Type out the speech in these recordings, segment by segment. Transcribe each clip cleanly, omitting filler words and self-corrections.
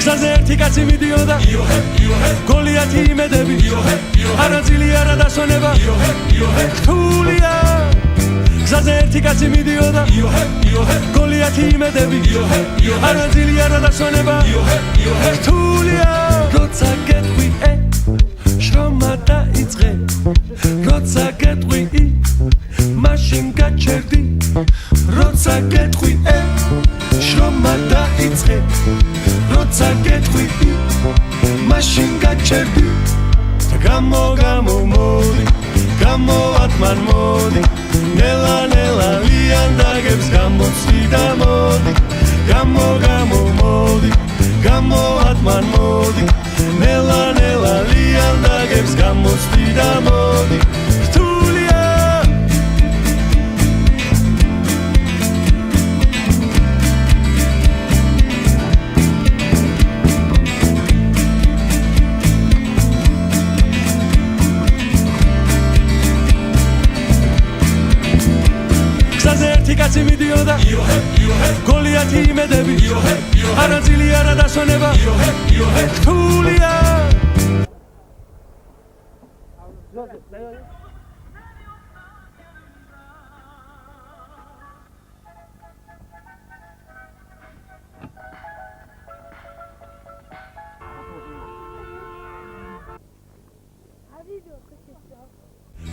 გზაზე ერთი კაცი მიდიოდა გოლიათი იმედები არა ძილი არა დასვენება რთულია გზაზე ერთი კაცი მიდიოდა გოლიათი იმედები არა ძილი არა დასვენება რთულია როცა გეტყვი შრომა დაიწყე როცა გეტყვი მაშინ გაჩერდი როცა გეტყვი შრომა დაიწყე როცა გეტყვი მაშინ გაჩერდი გამოდი გამოვატმან მოდი ნელა ნელა ლიანდაგებს გამოცდი და მოდი გამოდი გამოვატმან მოდი ნელა ნელა ლიანდაგებს გამოცდი და მოდი რთულია ერთი კაცი მიდიოდა გოლიათი იმედები არა ძილი არა დასვენება რთულია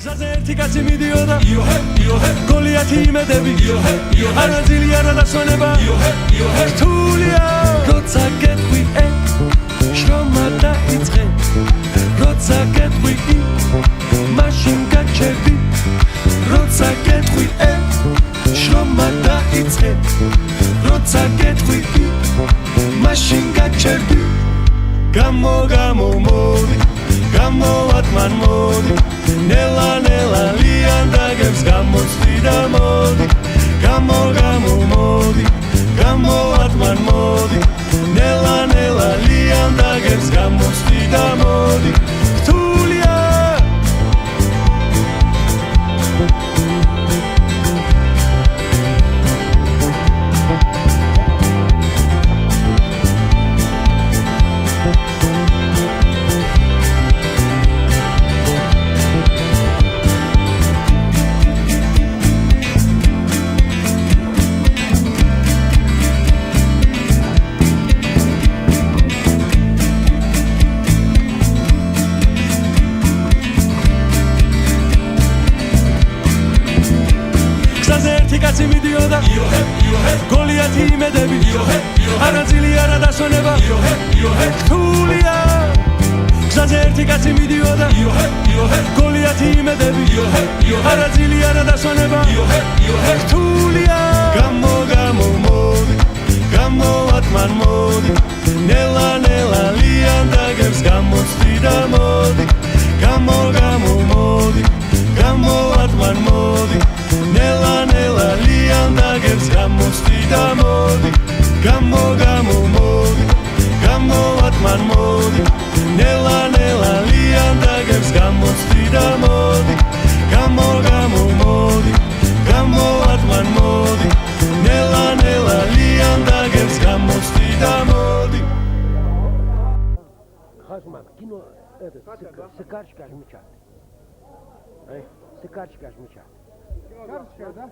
გზაზე ერთი კაცი მიდიოდა გოლიათი იმედები არა ძილი არა დასვენება რთულია როცა გეტყვი შრომა დაიწყე როცა გეტყვი მაშინ გაჩერდი როცა გეტყვი შრომა დაიწყე როცა გეტყვი მაშინ გაჩერდი გამოდი გამოვატმან მოდი ნელა ნელა ლიანდაგებს გამოცდი და მოდი გამოდი გამოვატმან მოდი ნელა ნელა ლიანდაგებს გამოცდი და მოდი რთულია ერთი კაცი მიდიოდა გოლიათი იმედები არა ძილი არა დასვენება რთულია გზაზე ერთი კაცი მიდიოდა გოლიათი იმედები არა ძილი არა დასვენება რთულია გამოდი გამოვატმან მოდი ნელა ნელა ლიანდაგებს გამოცდი და მოდი გამოდი გამოვატმან მოდი ნელა ნელა ლიანდაგებს გამოცდი და მოდი გამოდი გამოვატმან მოდი ნელა ნელა ლიანდაგებს გამოცდი და მოდი გამოდი გამოვატმან მოდი ნელა ნელა ლიანდაგებს გამოცდი და მოდი Хазмак, кино этот, сыкарчика жмычат. Сыкарчика жмычат. Карточка, да?